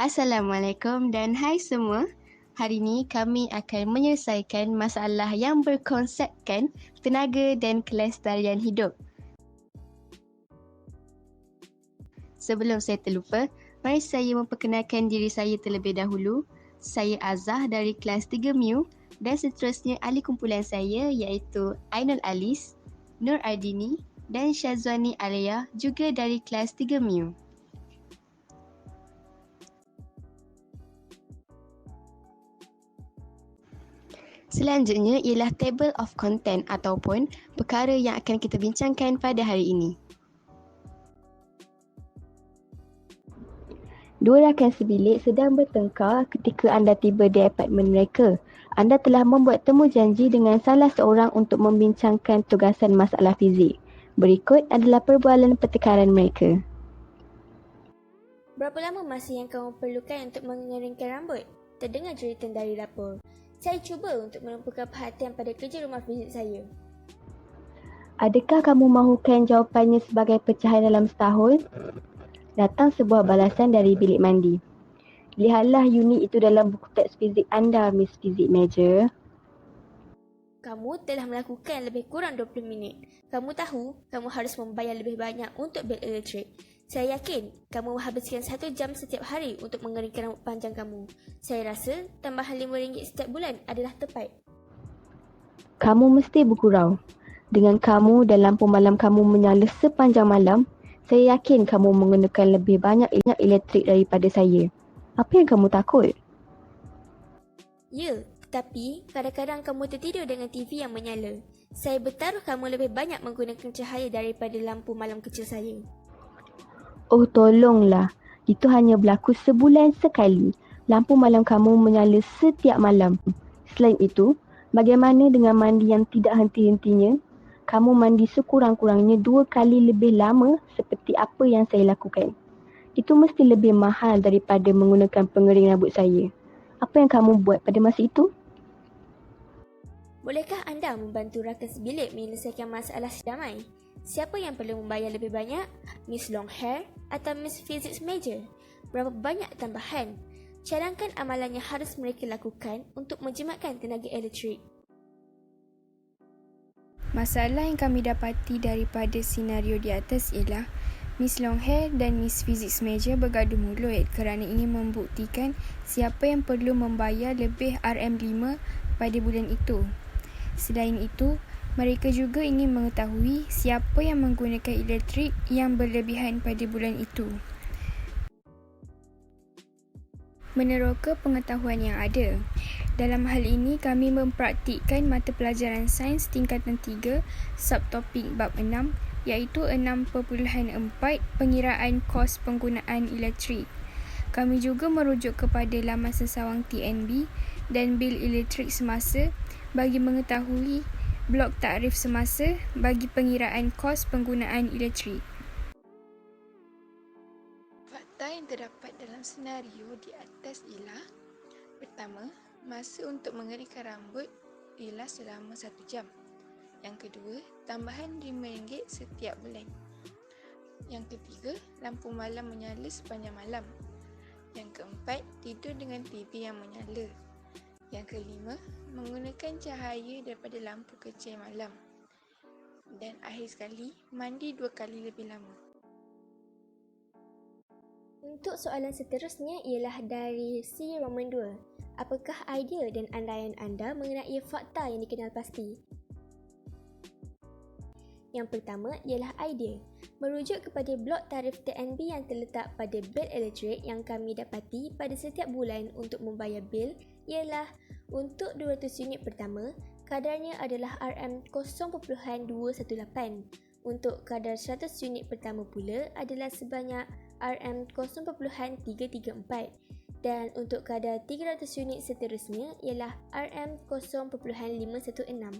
Assalamualaikum dan hai semua. Hari ini kami akan menyelesaikan masalah yang berkonsepkan tenaga dan kelestarian hidup. Sebelum saya terlupa, mari saya memperkenalkan diri saya terlebih dahulu. Saya Azah dari kelas 3 MIU dan seterusnya ahli kumpulan saya iaitu Ainul Alis, Nur Ardini dan Syazwani Alia juga dari kelas 3 MIU. Selanjutnya ialah table of content ataupun perkara yang akan kita bincangkan pada hari ini. Dua rakan sebilik sedang bertengkar ketika anda tiba di apartmen mereka. Anda telah membuat temu janji dengan salah seorang untuk membincangkan tugasan masalah fizik. Berikut adalah perbualan pertengkaran mereka. Berapa lama masa yang kamu perlukan untuk mengeringkan rambut? Terdengar jeritan dari dapur. Saya cuba untuk menumpukan perhatian pada kerja rumah fizik saya. Adakah kamu mahukan jawapannya sebagai pecahan dalam setahun? Datang sebuah balasan dari bilik mandi. Lihatlah unit itu dalam buku teks fizik anda, Miss Fizik Major. Kamu telah melakukan lebih kurang 20 minit. Kamu tahu, kamu harus membayar lebih banyak untuk bil elektrik. Saya yakin kamu menghabiskan 1 jam setiap hari untuk mengeringkan rambut panjang kamu. Saya rasa tambahan RM5 setiap bulan adalah tepat. Kamu mesti bergurau. Dengan kamu dan lampu malam kamu menyala sepanjang malam, saya yakin kamu menggunakan lebih banyak elektrik daripada saya. Apa yang kamu takut? Ya, tetapi kadang-kadang kamu tertidur dengan TV yang menyala. Saya bertaruh kamu lebih banyak menggunakan cahaya daripada lampu malam kecil saya. Oh tolonglah, itu hanya berlaku sebulan sekali. Lampu malam kamu menyala setiap malam. Selain itu, bagaimana dengan mandi yang tidak henti-hentinya? Kamu mandi sekurang-kurangnya 2 kali lebih lama seperti apa yang saya lakukan. Itu mesti lebih mahal daripada menggunakan pengering rambut saya. Apa yang kamu buat pada masa itu? Bolehkah anda membantu rakan sebilik menyelesaikan masalah sedamai? Siapa yang perlu membayar lebih banyak? Miss Longhair atau Miss Physics Major? Berapa banyak tambahan? Cadangkan amalan yang harus mereka lakukan untuk menjimatkan tenaga elektrik. Masalah yang kami dapati daripada senario di atas ialah Miss Longhair dan Miss Physics Major bergaduh mulut kerana ingin membuktikan siapa yang perlu membayar lebih RM5 pada bulan itu. Selain itu, mereka juga ingin mengetahui siapa yang menggunakan elektrik yang berlebihan pada bulan itu. Meneroka pengetahuan yang ada. Dalam hal ini, kami mempraktikkan mata pelajaran sains tingkatan 3, subtopik bab 6, iaitu 6.4 pengiraan kos penggunaan elektrik. Kami juga merujuk kepada laman sesawang TNB dan bil elektrik semasa bagi mengetahui blok takrif semasa bagi pengiraan kos penggunaan elektrik. Fakta yang terdapat dalam senario di atas ialah: pertama, masa untuk mengeringkan rambut ialah selama 1 jam. Yang kedua, tambahan RM5 setiap bulan. Yang ketiga, lampu malam menyala sepanjang malam. Yang keempat, tidur dengan TV yang menyala. Yang kelima, menggunakan cahaya daripada lampu kecil malam. Dan akhir sekali, mandi 2 kali lebih lama. Untuk soalan seterusnya ialah dari C Roman 2. Apakah idea dan andaian anda mengenai fakta yang dikenal pasti? Yang pertama ialah idea. Merujuk kepada blok tarif TNB yang terletak pada bil elektrik yang kami dapati pada setiap bulan untuk membayar bil ialah untuk 200 unit pertama, kadarnya adalah RM0.218. Untuk kadar 100 unit pertama pula adalah sebanyak RM0.334 dan untuk kadar 300 unit seterusnya ialah RM0.516.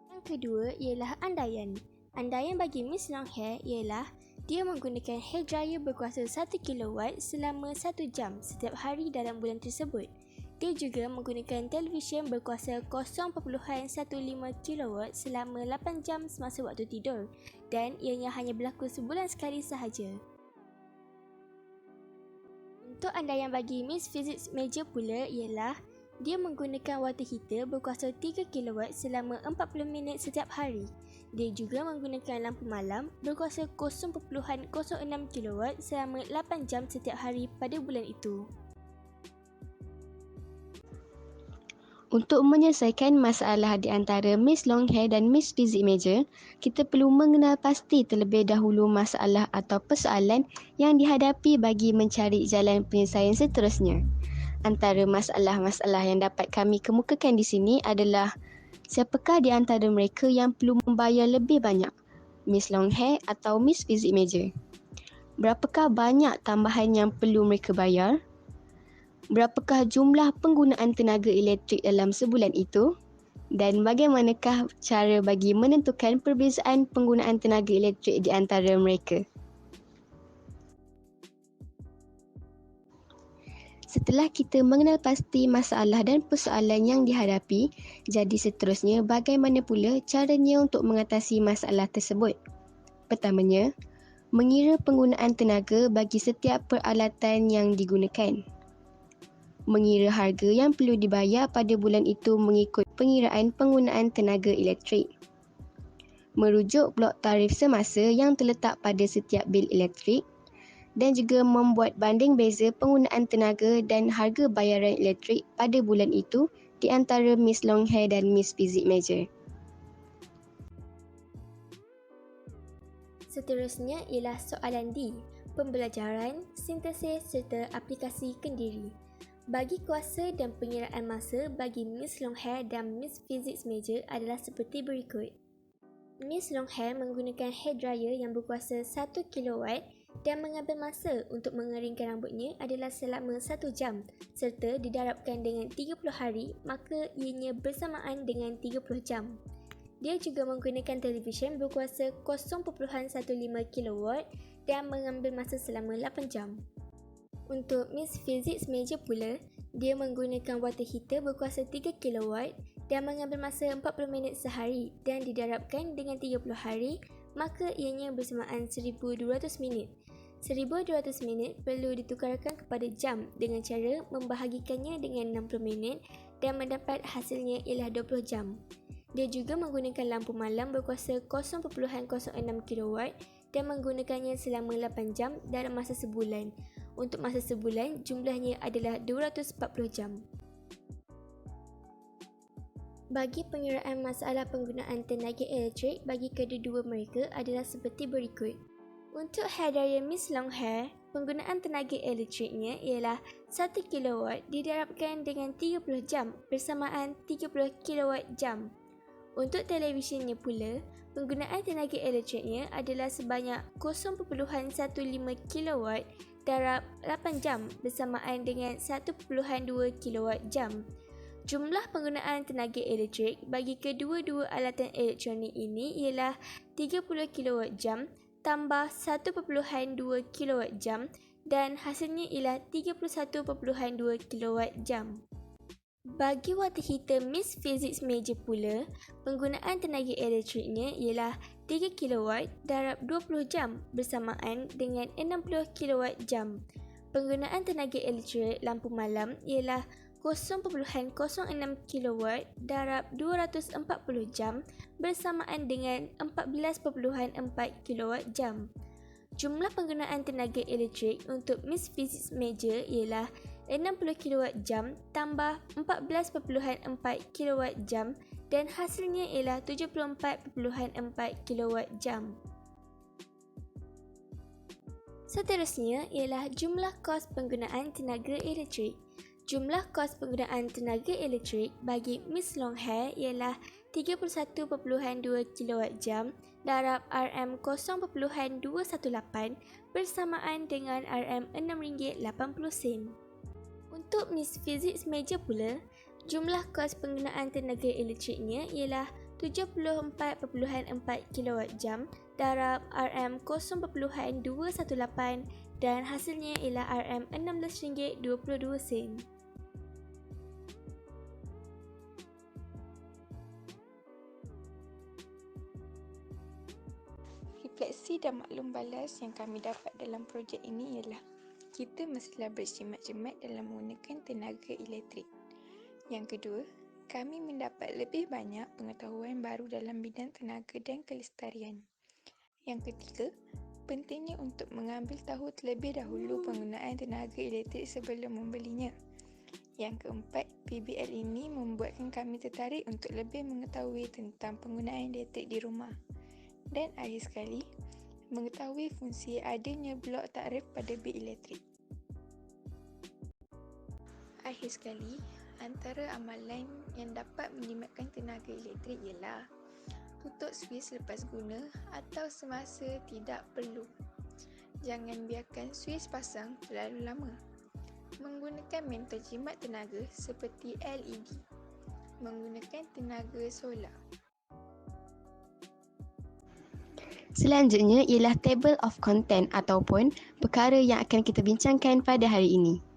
Yang kedua ialah andaian. Andaian bagi Miss Longhair ialah dia menggunakan hair dryer berkuasa 1 kW selama 1 jam setiap hari dalam bulan tersebut. Dia juga menggunakan televisyen berkuasa 0.15 kW selama 8 jam semasa waktu tidur dan ianya hanya berlaku sebulan sekali sahaja. Untuk andaian bagi Miss Physics Major pula ialah dia menggunakan water heater berkuasa 3 kW selama 40 minit setiap hari. Dia juga menggunakan lampu malam berkuasa 0.06 kW selama 8 jam setiap hari pada bulan itu. Untuk menyelesaikan masalah di antara Miss Longhair dan Miss Physics Major, kita perlu mengenal pasti terlebih dahulu masalah atau persoalan yang dihadapi bagi mencari jalan penyelesaian seterusnya. Antara masalah-masalah yang dapat kami kemukakan di sini adalah siapakah di antara mereka yang perlu membayar lebih banyak, Miss Longhair atau Miss Physics Major? Berapakah banyak tambahan yang perlu mereka bayar? Berapakah jumlah penggunaan tenaga elektrik dalam sebulan itu? Dan bagaimanakah cara bagi menentukan perbezaan penggunaan tenaga elektrik di antara mereka? Setelah kita mengenal pasti masalah dan persoalan yang dihadapi, jadi seterusnya bagaimana pula caranya untuk mengatasi masalah tersebut? Pertamanya, mengira penggunaan tenaga bagi setiap peralatan yang digunakan. Mengira harga yang perlu dibayar pada bulan itu mengikut pengiraan penggunaan tenaga elektrik. Merujuk blok tarif semasa yang terletak pada setiap bil elektrik dan juga membuat banding beza penggunaan tenaga dan harga bayaran elektrik pada bulan itu di antara Miss Longhair dan Miss Physics Major. Seterusnya ialah soalan D, pembelajaran, sintesis serta aplikasi kendiri. Bagi kuasa dan pengiraan masa bagi Miss Longhair dan Miss Physics Major adalah seperti berikut. Miss Longhair menggunakan hair dryer yang berkuasa 1 kW dan mengambil masa untuk mengeringkan rambutnya adalah selama 1 jam serta didarabkan dengan 30 hari, maka ianya bersamaan dengan 30 jam. Dia juga menggunakan televisyen berkuasa 0.15 kW dan mengambil masa selama 8 jam. Untuk Miss Physics Major pula, dia menggunakan water heater berkuasa 3 kW dan mengambil masa 40 minit sehari dan didarabkan dengan 30 hari, maka ianya bersamaan 1200 minit. 1200 minit perlu ditukarkan kepada jam dengan cara membahagikannya dengan 60 minit dan mendapat hasilnya ialah 20 jam. Dia juga menggunakan lampu malam berkuasa 0.06 kW dan menggunakannya selama 8 jam dalam masa sebulan. Untuk masa sebulan, jumlahnya adalah 240 jam. Bagi pengiraan masalah penggunaan tenaga elektrik bagi kedua-dua mereka adalah seperti berikut. Untuk hair dryer Miss Longhair, penggunaan tenaga elektriknya ialah 1 kW didarabkan dengan 30 jam bersamaan 30 kW jam. Untuk televisyennya pula, penggunaan tenaga elektriknya adalah sebanyak 0.15 kW darab 8 jam bersamaan dengan 1.2 kW jam. Jumlah penggunaan tenaga elektrik bagi kedua-dua alatan elektronik ini ialah 30 kW jam tambah 1.2 kW jam dan hasilnya ialah 31.2 kW jam. Bagi water heater Miss Physics Major pula, penggunaan tenaga elektriknya ialah 3 kW darab 20 jam bersamaan dengan 60 kW jam. Penggunaan tenaga elektrik lampu malam ialah 0.06 kW darab 240 jam bersamaan dengan 14.4 kW jam. Jumlah penggunaan tenaga elektrik untuk Miss Physics Major ialah 60 kW jam tambah 14.4 kW jam dan hasilnya ialah 74.4 kW jam. Seterusnya ialah jumlah kos penggunaan tenaga elektrik. Jumlah kos penggunaan tenaga elektrik bagi Miss Longhair ialah 31.2 kW jam darab RM0.218 bersamaan dengan RM6.80. Untuk Miss Physics Major pula, jumlah kos penggunaan tenaga elektriknya ialah 74.4 kW jam darab RM0.218 dan hasilnya ialah RM16.22. Refleksi dan maklum balas yang kami dapat dalam projek ini ialah kita mestilah berjimat-jimat dalam menggunakan tenaga elektrik. Yang kedua, kami mendapat lebih banyak pengetahuan baru dalam bidang tenaga dan kelestarian. Yang ketiga, pentingnya untuk mengambil tahu terlebih dahulu penggunaan tenaga elektrik sebelum membelinya. Yang keempat, PBL ini membuatkan kami tertarik untuk lebih mengetahui tentang penggunaan elektrik di rumah. Dan akhir sekali, mengetahui fungsi adanya blok takrif pada bil elektrik. Akhir sekali, antara amalan yang dapat menjimatkan tenaga elektrik ialah tutup suis lepas guna atau semasa tidak perlu. Jangan biarkan suis pasang terlalu lama. Menggunakan mentol jimat tenaga seperti LED. Menggunakan tenaga solar. Selanjutnya ialah table of content ataupun perkara yang akan kita bincangkan pada hari ini.